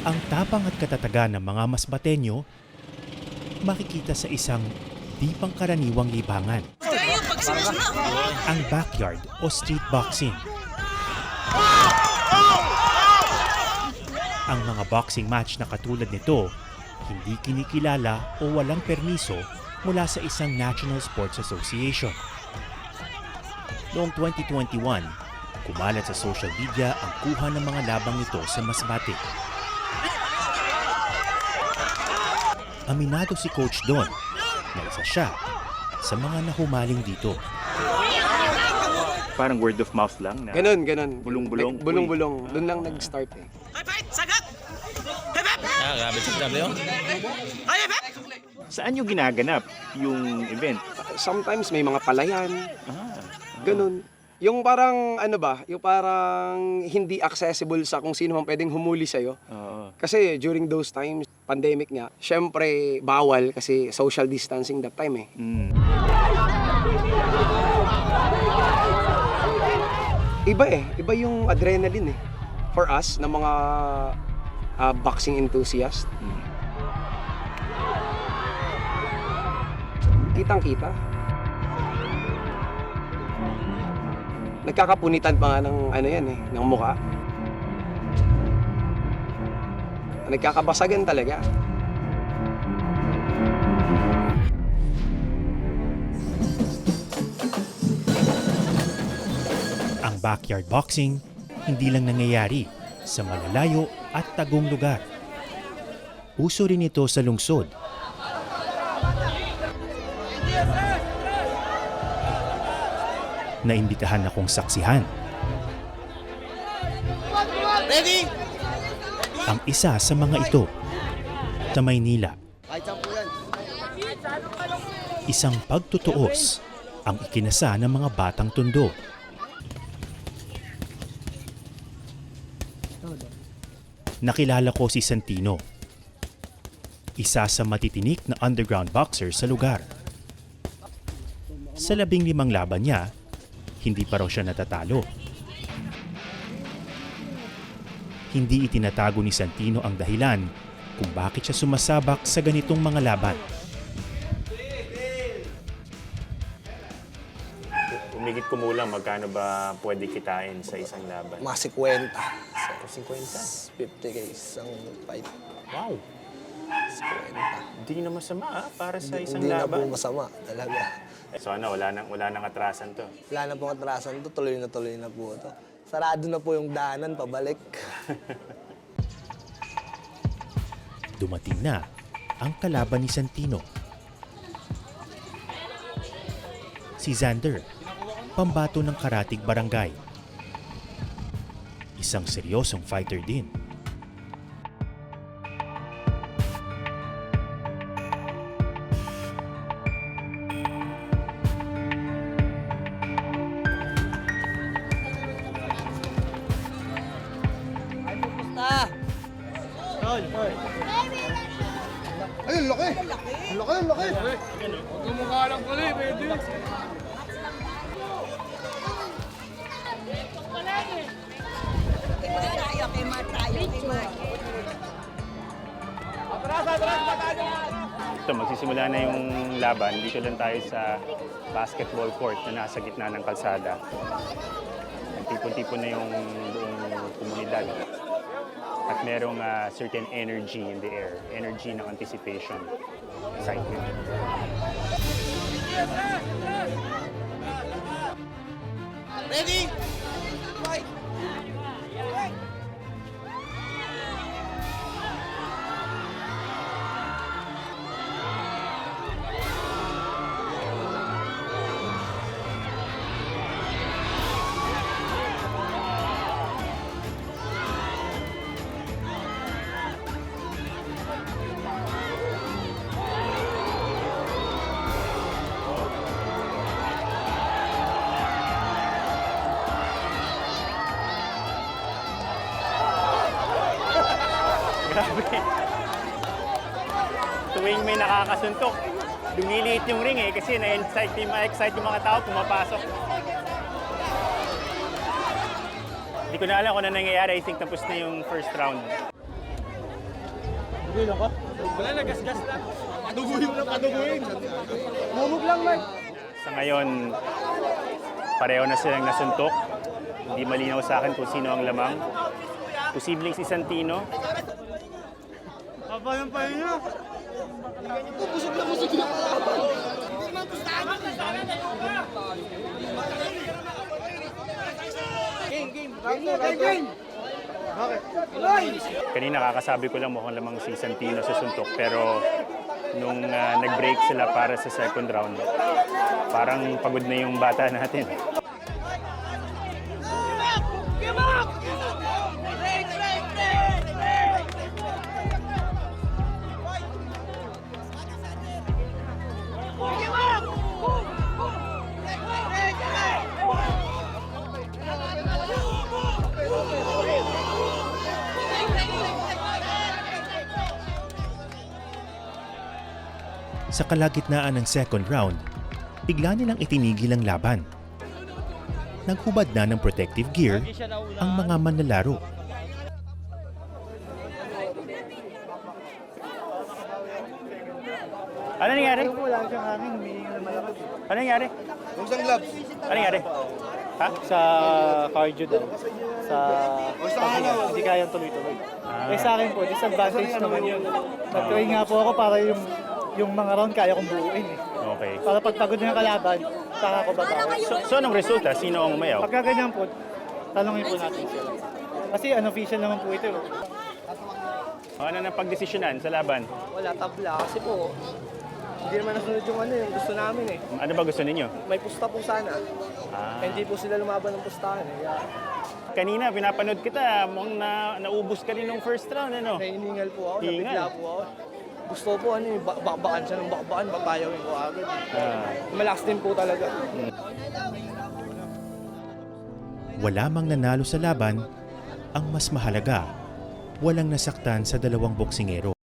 Ang tapang at katatagan ng mga Masbateño makikita sa isang di pangkaraniwang libangan. Ang backyard o street boxing. Ang mga boxing match na katulad nito, hindi kinikilala o walang permiso mula sa isang National Sports Association. Noong 2021, kumalat sa social media ang kuha ng mga labang ito sa Masbate. Aminado si Coach Don na isa siya sa mga nahumaling dito. Parang word of mouth lang na Ganon. bulong-bulong. Like, bulong-bulong. Doon lang nag-start eh. Grabe sa yun. Saan yung ginaganap yung event? Sometimes may mga palayan. Ganon. Yung parang, yung parang hindi accessible sa kung sino man pwedeng humuli sa'yo. Kasi during those times, pandemic nga, syempre bawal kasi social distancing that time eh. Iba yung adrenaline eh. For us, na mga boxing enthusiast. Kitang-kita. Nagkakapunitan pa nga ng ng mukha. Nagkakabasagan talaga. Ang backyard boxing hindi lang nangyayari sa malalayo at tagong lugar. Uso rin ito sa lungsod. Naimbitahan akong saksihan. Ready? Ang isa sa mga ito sa Maynila. Isang pagtutuos ang ikinasa ng mga batang tondo. Nakilala ko si Santino, isa sa matitinik na underground boxer sa lugar. Sa 15 laban niya, hindi pa raw siya natatalo. Hindi itinatago ni Santino ang dahilan kung bakit siya sumasabak sa ganitong mga laban. Umigit kumulang, magkano ba pwede kitain sa isang laban? Mga 50. 50? 50k isang fight. Wow! 50. Hindi na masama para sa isang Hindi na po laban. masama talaga. So wala nang atrasan to. Wala na pong atrasan to, tuloy na po to. Sarado na po yung daanan, pabalik. Dumating na ang kalaban ni Santino. Si Xander, pambato ng Karatig Barangay. Isang seryosong fighter din. Ay, laki! Laki! Magmumukha lang pala eh, pwede. Ito, magsisimula na yung laban. Dito lang tayo sa basketball court na nasa gitna ng kalsada. Tipon-tipon na yung buong komunidad. At merong certain energy in the air. Energy ng anticipation. Excitement. Ready? Fight! Grabe. Tuwing may nakakasuntok, lumiliit yung ring eh kasi na-excite yung mga tao pumapasok. Hindi ko na alam kung ano nangyayari. I think tapos na yung first round. Sa ngayon, pareho na silang nasuntok. Hindi malinaw sa akin kung sino ang lamang. Posibleng si Santino. Kanina kakasabi ko lang mukhang lamang si Santino sa suntok, pero nung nag-break sila para sa second round, parang pagod na yung bata natin. Sa kalagitnaan ng second round, bigla nilang itinigil ang laban. Naghubad na ng protective gear ang mga manlalaro. Ano nangyari? Ano nangyari? Kung saan gloves? Ano nangyari? Ha? Sa cardio daw. Sa hindi kayang tuloy-tuloy. Eh sa akin po, disadvantage naman yun. Nag-train nga po ako para yung mga round kaya kong buuin eh. Okay. Para pagpagod na yung kalaban, saka ako babawi. So anong resulta? Sino ang umayaw? Pagka ganyan po, talongin po natin sila. Kasi unofficial naman po ito. Ano na pagdesisyonan sa laban? Wala, tabla. Kasi po, hindi naman nasunod yung yung gusto namin eh. Ano ba gusto ninyo? May pusta po sana. Hindi po sila lumaban ng pustahan eh. Kaya Kanina, pinapanood kita, mukhang naubos ka rin nung first round, ano? nainingal po ako, Hingal. nabigla po ako. Gusto po bakbakan siya ng bakbakan, papayawin ko agad. Malakas din po talaga. Wala mang nanalo sa laban, ang mas mahalaga, walang nasaktan sa dalawang boksingero.